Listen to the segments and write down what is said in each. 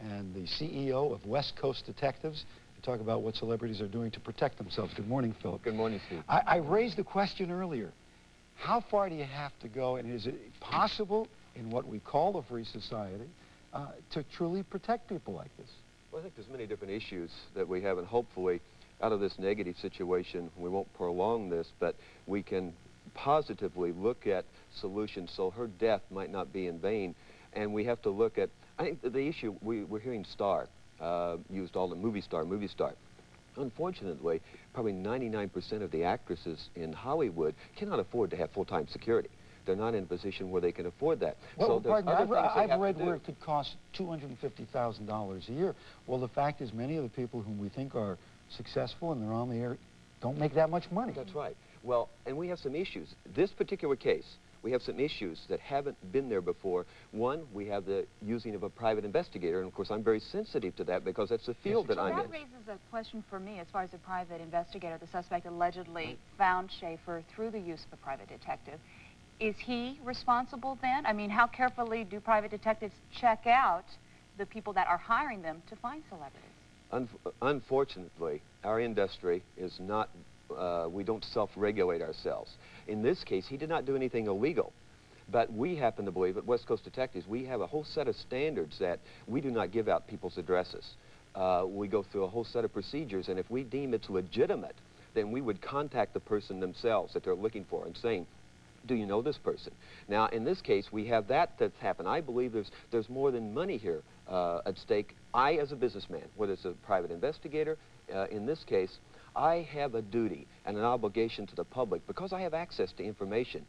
and the CEO of West Coast Detectives, to talk about what celebrities are doing to protect themselves. Good morning, Philip. Good morning, Steve. I raised the question earlier. How far do you have to go, and is it possible in what we call a free society to truly protect people like this? Well, I think there's many different issues that we have, and hopefully out of this negative situation, we won't prolong this, but we can positively look at solutions so her death might not be in vain. And we have to look at, I think the issue, we're hearing star, used all the movie star. Unfortunately, probably 99% of the actresses in Hollywood cannot afford to have full-time security. They're not in a position where they can afford that. Well, so I've read where it could cost $250,000 a year. Well, the fact is many of the people whom we think are successful and they're on the air don't make that much money. That's right. Well, and we have some issues. This particular case, we have some issues that haven't been there before. One, we have the using of a private investigator, and of course I'm very sensitive to that because that's the field that I'm in. That raises a question for me as far as a private investigator. The suspect allegedly found Schaefer through the use of a private detective. Is he responsible then? I mean, how carefully do private detectives check out the people that are hiring them to find celebrities? Unfortunately, our industry is not, we don't self-regulate ourselves. In this case, he did not do anything illegal. But we happen to believe at West Coast Detectives, we have a whole set of standards that we do not give out people's addresses. We go through a whole set of procedures, and if we deem it's legitimate, then we would contact the person themselves that they're looking for and saying, do you know this person? Now, in this case, we have that's happened. I believe there's more than money here at stake. I, as a businessman, whether it's a private investigator, in this case, I have a duty and an obligation to the public, because I have access to information,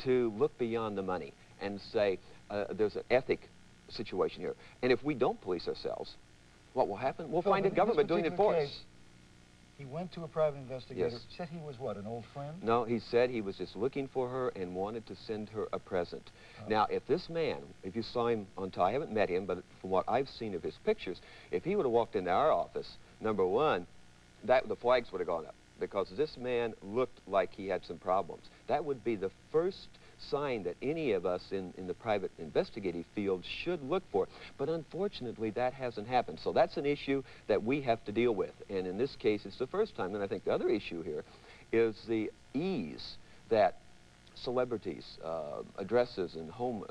to look beyond the money and say there's an ethic situation here. And if we don't police ourselves, what will happen? We'll find a government doing it for us. He went to a private investigator. Yes. Said he was what, an old friend? No, he said he was just looking for her and wanted to send her a present. Now, if this man, if you saw him on top, I haven't met him, but from what I've seen of his pictures, if he would have walked into our office, number one, the flags would have gone up, because this man looked like he had some problems. That would be the first sign that any of us in the private investigative field should look for. But unfortunately, that hasn't happened. So that's an issue that we have to deal with. And in this case, it's the first time. And I think the other issue here is the ease that celebrities, addresses and home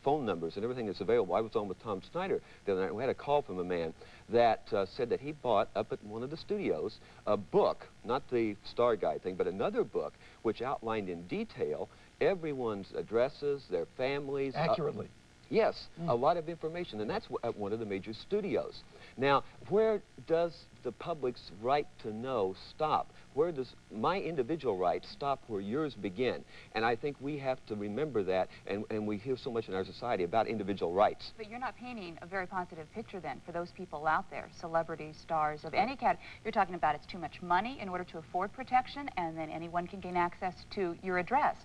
phone numbers and everything that's available. I was on with Tom Snyder the other night. We had a call from a man that said that he bought up at one of the studios a book, not the Star Guide thing, but another book which outlined in detail everyone's addresses, their families. Accurately. Yes, a lot of information, and that's at one of the major studios. Now, where does the public's right to know stop? Where does my individual rights stop where yours begin? And I think we have to remember that, and we hear so much in our society about individual rights. But you're not painting a very positive picture then for those people out there, celebrities, stars of any kind. You're talking about it's too much money in order to afford protection, and then anyone can gain access to your address.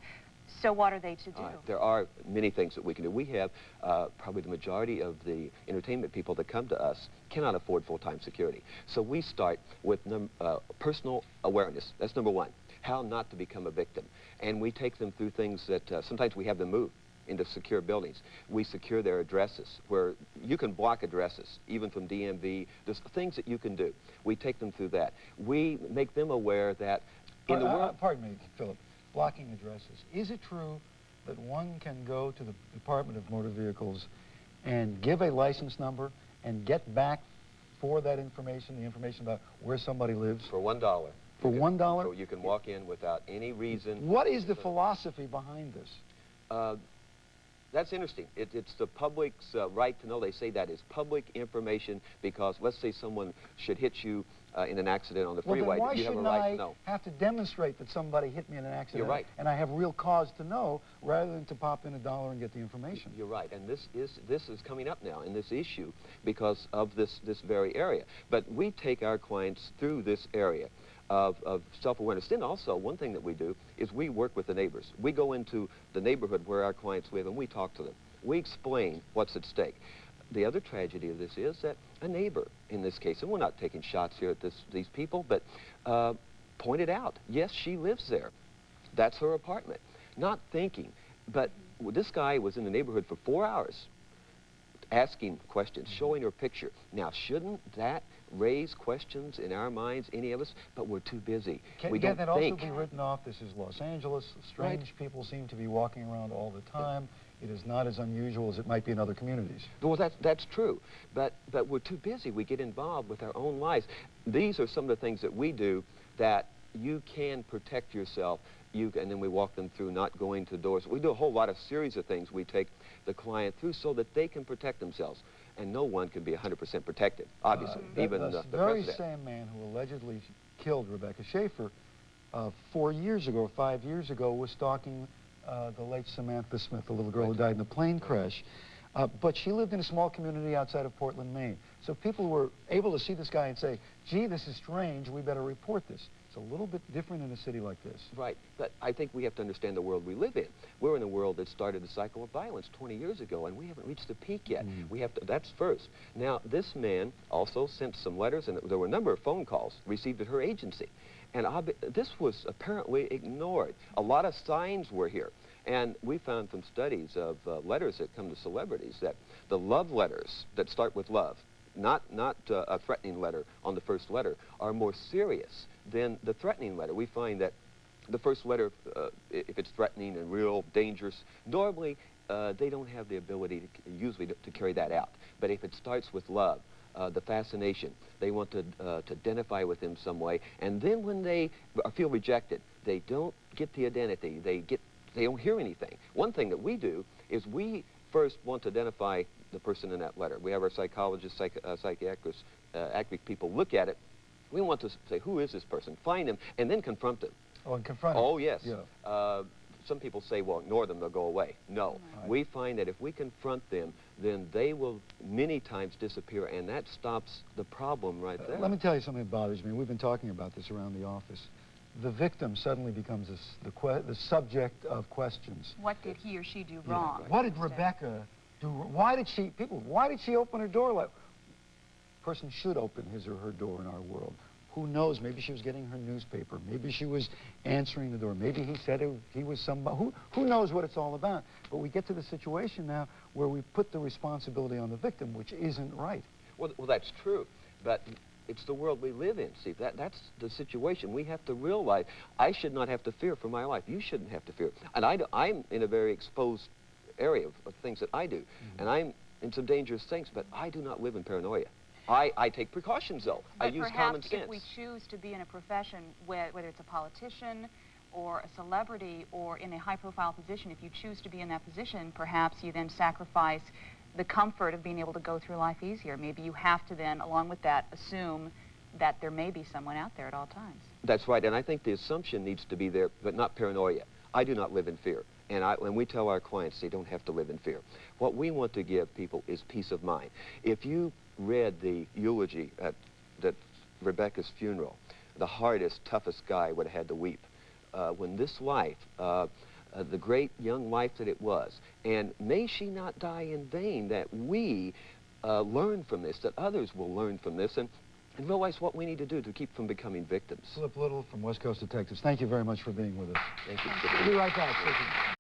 So what are they to do? There are many things that we can do. We have probably the majority of the entertainment people that come to us cannot afford full-time security. So we start with personal awareness. That's number one, how not to become a victim. And we take them through things that sometimes we have them move into secure buildings. We secure their addresses, where you can block addresses, even from DMV. There's things that you can do. We take them through that. We make them aware that in the world... Pardon me, Philip. Blocking addresses. Is it true that one can go to the Department of Motor Vehicles and give a license number and get back for that information, the information about where somebody lives? For $1. For $1? So you can walk in without any reason. What is the philosophy behind this? That's interesting. It's the public's right to know. They say that is public information because, let's say someone should hit you in an accident on the freeway. Well, then why you have a shouldn't right to know. Have to demonstrate that somebody hit me in an accident? You're right. And I have real cause to know, rather than to pop in $1 and get the information. You're right. And this is coming up now in this issue because of this very area. But we take our clients through this area of self-awareness. Then also, one thing that we do is we work with the neighbors. We go into the neighborhood where our clients live and we talk to them. We explain what's at stake. The other tragedy of this is that a neighbor, in this case, and we're not taking shots here at these people, but pointed out, yes, she lives there. That's her apartment. Not thinking, but this guy was in the neighborhood for 4 hours. asking questions, showing her picture. Now, shouldn't that raise questions in our minds, any of us? But we're too busy. We don't that think. also be written off? This is Los Angeles. Strange people seem to be walking around all the time. It is not as unusual as it might be in other communities. Well, that's true, but we're too busy. We get involved with our own lives. These are some of the things that we do that you can protect yourself. And then we walk them through not going to doors. We do a whole lot of series of things we take the client through so that they can protect themselves. And no one can be 100% protected, obviously, even the very president. same man who allegedly killed Rebecca Schaefer 4 years ago, 5 years ago, was stalking the late Samantha Smith, the little girl who died in a plane crash. But she lived in a small community outside of Portland, Maine. So people were able to see this guy and say, gee, this is strange, we better report this. It's a little bit different in a city like this. Right, but I think we have to understand the world we live in. We're in a world that started the cycle of violence 20 years ago, and we haven't reached the peak yet. We have to, that's first. Now, this man also sent some letters, and there were a number of phone calls received at her agency. And this was apparently ignored. A lot of signs were here. And we found from studies of letters that come to celebrities that the love letters that start with love, not a threatening letter on the first letter, are more serious than the threatening letter. We find that the first letter, if it's threatening and real dangerous, normally they don't have the ability usually to carry that out. But if it starts with love, the fascination, they want to identify with him some way, and then when they feel rejected, they don't get the identity, they don't hear anything. One thing that we do is we first want to identify the person in that letter. We have our psychologists, psychiatrists, people look at it. We want to say, who is this person? Find him, and then confront them. Oh, and confront him. Oh, yes. Yeah. Some people say, well, ignore them, they'll go away. No. Right. We find that if we confront them, then they will many times disappear, and that stops the problem right there. Let me tell you something that bothers me. We've been talking about this around the office. The victim suddenly becomes the subject of questions. What did he or she do wrong? Right. What did Rebecca do? Why did she open her door? Person should open his or her door in our world. Who knows? Maybe she was getting her newspaper. Maybe she was answering the door. Maybe he said he was somebody. Who knows what it's all about? But we get to the situation now where we put the responsibility on the victim, which isn't right. Well, that's true, but it's the world we live in. See, that's the situation. We have to realize I should not have to fear for my life. You shouldn't have to fear. And I'm in a very exposed area of things that I do, and I'm in some dangerous things, but I do not live in paranoia. I take precautions, though. I use common sense. But perhaps if we choose to be in a profession, whether it's a politician or a celebrity or in a high-profile position, if you choose to be in that position, perhaps you then sacrifice the comfort of being able to go through life easier. Maybe you have to then, along with that, assume that there may be someone out there at all times. That's right, and I think the assumption needs to be there, but not paranoia. I do not live in fear. And when we tell our clients they don't have to live in fear, what we want to give people is peace of mind. If you read the eulogy at Rebecca's funeral, the hardest, toughest guy would have had to weep. When this life, the great young life that it was, and may she not die in vain, that we learn from this, that others will learn from this, and realize what we need to do to keep from becoming victims. Liitle from West Coast Detectives, thank you very much for being with us. Thank you. We'll be right back.